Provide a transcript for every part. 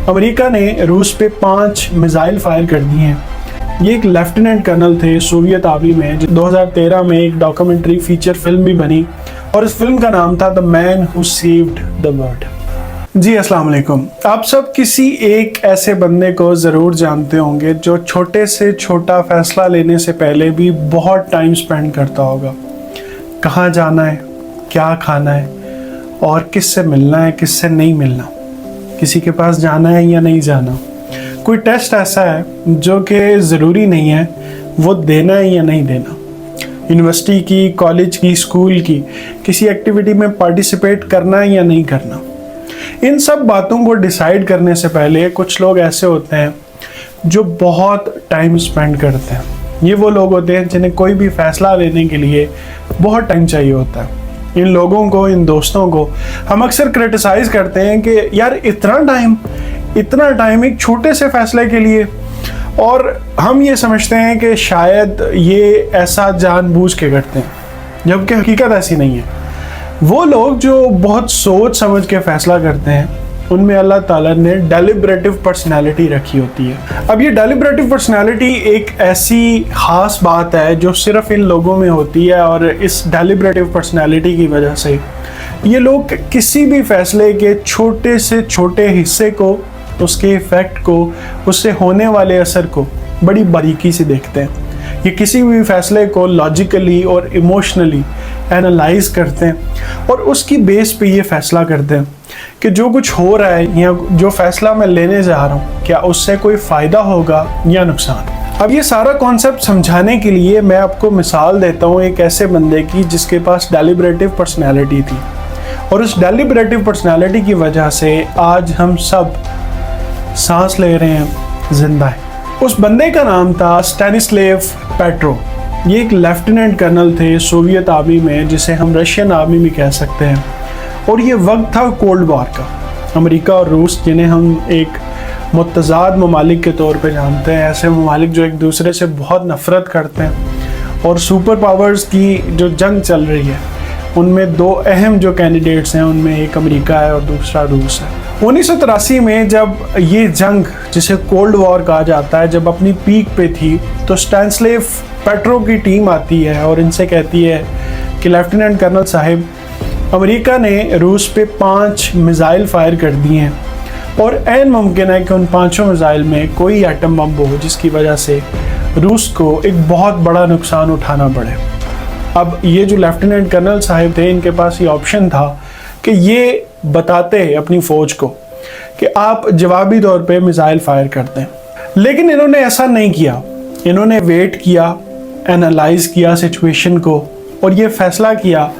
America ने रूस पे 5 मिसाइल फायर कर दिए हैं। ये एक लेफ्टिनेंट कर्नल थे सोवियत आर्मी में। 2013 में एक डॉक्यूमेंट्री फीचर फिल्म भी बनी और इस फिल्म का नाम था the man who saved the world. जी अस्सलाम वालेकुम। आप सब किसी एक ऐसे बंदे को ज़रूर जानते होंगे जो छोटे से छोटा फैसला लेने से पहले भी बहुत टाइम स्पेंड करता होगा। कहाँ जाना है, क्या खाना है और किससे मिलना है, किससे नहीं मिलना, किसी के पास जाना है या नहीं जाना। कोई टेस्ट ऐसा है जो कि ज़रूरी नहीं है वो देना है या नहीं देना। यूनिवर्सिटी की, कॉलेज की, स्कूल की किसी एक्टिविटी में पार्टिसिपेट करना है या नहीं करना। इन सब बातों को डिसाइड करने से पहले कुछ लोग ऐसे होते हैं जो बहुत टाइम स्पेंड करते हैं। ये वो लोग होते हैं जिन्हें कोई भी फैसला लेने के लिए बहुत टाइम चाहिए होता है। इन लोगों को, इन दोस्तों को हम अक्सर क्रिटिसाइज़ करते हैं कि यार इतना टाइम एक छोटे से फैसले के लिए, और हम ये समझते हैं कि शायद ये ऐसा जानबूझ के करते हैं, जबकि हकीकत ऐसी नहीं है। वो लोग जो बहुत सोच समझ के फैसला करते हैं उनमें अल्लाह ताला ने डेलिब्रेटिव पर्सनैलिटी रखी होती है। अब ये डेलिब्रेटिव पर्सनैलिटी एक ऐसी ख़ास बात है जो सिर्फ इन लोगों में होती है, और इस डेलिब्रेटिव पर्सनैलिटी की वजह से ये लोग किसी भी फैसले के छोटे से छोटे हिस्से को, उसके इफ़ेक्ट को, उससे होने वाले असर को बड़ी बारीकी से देखते हैं। ये किसी भी फैसले को लॉजिकली और इमोशनली एनालाइज करते हैं और उसकी बेस पे ये फैसला करते हैं कि जो कुछ हो रहा है या जो फैसला मैं लेने जा रहा हूँ क्या उससे कोई फ़ायदा होगा या नुकसान। अब ये सारा कॉन्सेप्ट समझाने के लिए मैं आपको मिसाल देता हूँ एक ऐसे बंदे की जिसके पास डेलिब्रेटिव पर्सनैलिटी थी, और उस डेलिब्रेटिव पर्सनैलिटी की वजह से आज हम सब सांस ले रहे हैं, जिंदा है। उस बंदे का नाम था स्टैनिस्लेव पेट्रो। ये एक लेफ्टिनेंट कर्नल थे सोवियत आर्मी में, जिसे हम रशियन आर्मी भी कह सकते हैं। और ये वक्त था कोल्ड वॉर का। अमेरिका और रूस, जिन्हें हम एक मुतज़ाद ममालिक के तौर पे जानते हैं, ऐसे ममालिक जो एक दूसरे से बहुत नफ़रत करते हैं, और सुपर पावर्स की जो जंग चल रही है उनमें दो अहम जो कैंडिडेट्स हैं उनमें एक अमेरिका है और दूसरा रूस है। 1983 में जब ये जंग, जिसे कोल्ड वॉर कहा जाता है, जब अपनी पीक पे थी, तो स्टैनिस्लेव पेट्रो की टीम आती है और इनसे कहती है कि लेफ्टिनेंट कर्नल साहब, अमेरिका ने रूस पे 5 मिसाइल फायर कर दिए हैं और ऐन मुमकिन है कि उन 5 मिसाइल में कोई एटम बम हो जिसकी वजह से रूस को एक बहुत बड़ा नुकसान उठाना पड़े। अब ये जो लेफ्टिनेंट कर्नल साहब थे, इनके पास ये ऑप्शन था कि ये बताते अपनी फ़ौज को कि आप जवाबी तौर पे मिसाइल फायर करते हैं, लेकिन इन्होंने ऐसा नहीं किया। इन्होंने वेट किया, एनालाइज़ किया सिचुएशन को, और ये फ़ैसला किया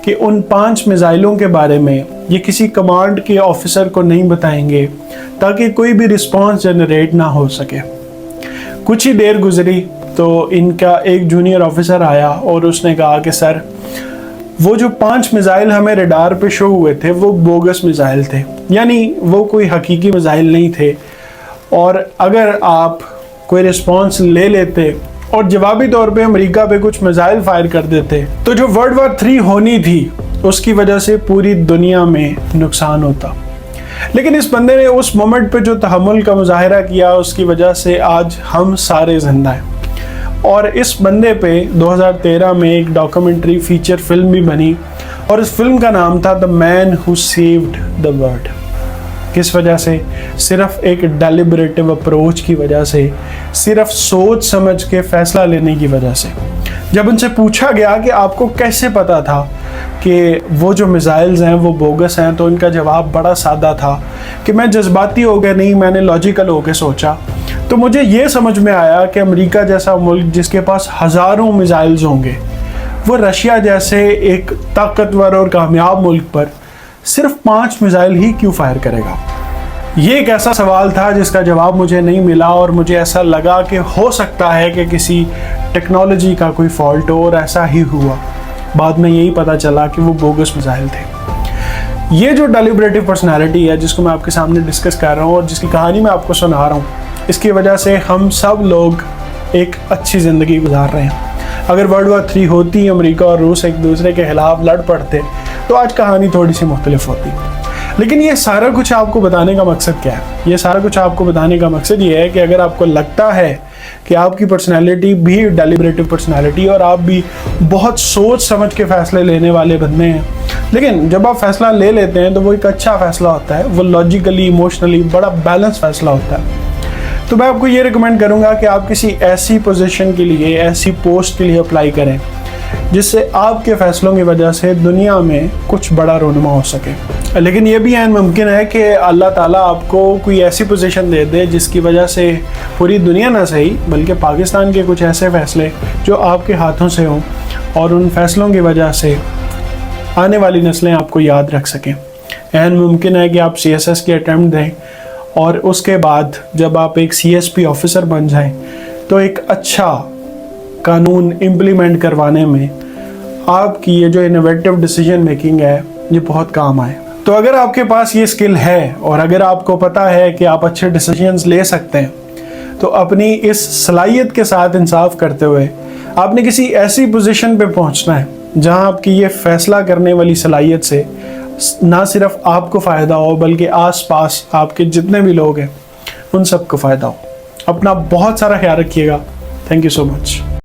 कि उन 5 मिसाइलों के बारे में ये किसी कमांड के ऑफिसर को नहीं बताएंगे ताकि कोई भी रिस्पांस जनरेट ना हो सके। कुछ ही देर गुजरी तो इनका एक जूनियर ऑफिसर आया और उसने कहा कि सर, वो जो 5 मिसाइल हमें रडार पे शो हुए थे वो बोगस मिसाइल थे, यानी वो कोई हकीकी मिसाइल नहीं थे, और अगर आप कोई रिस्पांस ले लेते और जवाबी तौर पे अमेरिका पे कुछ मिसाइल फायर कर देते तो जो वर्ल्ड वॉर 3 होनी थी उसकी वजह से पूरी दुनिया में नुकसान होता। लेकिन इस बंदे ने उस मोमेंट पे जो तहम्मुल का मुजाहिरा किया, उसकी वजह से आज हम सारे जिंदा हैं। और इस बंदे पे 2013 में एक डॉक्यूमेंट्री फीचर फिल्म भी बनी और इस फिल्म का नाम था the man who saved the world. किस वजह से? सिर्फ एक डेलिब्रेटिव अप्रोच की वजह से, सिर्फ सोच समझ के फैसला लेने की वजह से। जब उनसे पूछा गया कि आपको कैसे पता था कि वो जो मिसाइल्स हैं वो बोगस हैं, तो इनका जवाब बड़ा सादा था कि मैं जज्बाती हो गया नहीं, मैंने लॉजिकल होकर सोचा। तो मुझे ये समझ में आया कि अमेरिका जैसा मुल्क जिसके पास हज़ारों मिसाइल्स होंगे, वो रशिया जैसे एक ताकतवर और कामयाब मुल्क पर सिर्फ 5 मिसाइल ही क्यों फायर करेगा। ये एक ऐसा सवाल था जिसका जवाब मुझे नहीं मिला, और मुझे ऐसा लगा कि हो सकता है कि किसी टेक्नोलॉजी का कोई फॉल्ट हो, और ऐसा ही हुआ। बाद में यही पता चला कि वो बोगस मिसाइल थे। ये जो डेलिब्रेटिव पर्सनालिटी है जिसको मैं आपके सामने डिस्कस कर रहा हूँ और जिसकी कहानी मैं आपको सुना रहा हूँ, इसकी वजह से हम सब लोग एक अच्छी ज़िंदगी गुजार रहे हैं। अगर वर्ल्ड वॉर 3 होती, अमेरिका और रूस एक दूसरे के खिलाफ लड़ पड़ते, तो आज कहानी थोड़ी सी मुख्तलिफ होती। लेकिन ये सारा कुछ आपको बताने का मकसद क्या है? ये सारा कुछ आपको बताने का मकसद ये है कि अगर आपको लगता है कि आपकी पर्सनैलिटी भी डेलिब्रेटिव पर्सनैलिटी और आप भी बहुत सोच समझ के फैसले लेने वाले बंदे हैं, लेकिन जब आप फैसला ले लेते हैं तो वो एक अच्छा फैसला होता है, वो लॉजिकली इमोशनली बड़ा बैलेंस फैसला होता है, तो मैं आपको ये रिकमेंड करूँगा कि आप किसी ऐसी पोजीशन के लिए, ऐसी पोस्ट के लिए अप्लाई करें जिससे आपके फैसलों की वजह से दुनिया में कुछ बड़ा रोनुमा हो सके। लेकिन ये भी ऐन मुमकिन है कि अल्लाह ताला आपको कोई ऐसी पोजीशन दे दे जिसकी वजह से पूरी दुनिया ना सही बल्कि पाकिस्तान के कुछ ऐसे फैसले जो आपके हाथों से हों और उन फैसलों की वजह से आने वाली नस्लें आपको याद रख सकें। ऐन मुमकिन है कि आप CSS की अटैम्प्ट दें और उसके बाद जब आप एक CSP ऑफिसर बन जाएं तो एक अच्छा कानून इम्प्लीमेंट करवाने में आपकी ये जो इनोवेटिव डिसीजन मेकिंग है ये बहुत काम आए। तो अगर आपके पास ये स्किल है और अगर आपको पता है कि आप अच्छे डिसीजंस ले सकते हैं तो अपनी इस सलाहियत के साथ इंसाफ करते हुए आपने किसी ऐसी पोजीशन पे पहुंचना है जहां आपकी ये फैसला करने वाली सलाहियत से ना सिर्फ आपको फ़ायदा हो बल्कि आसपास आपके जितने भी लोग हैं उन सबको फ़ायदा हो। अपना बहुत सारा ख्याल रखिएगा। Thank you so much.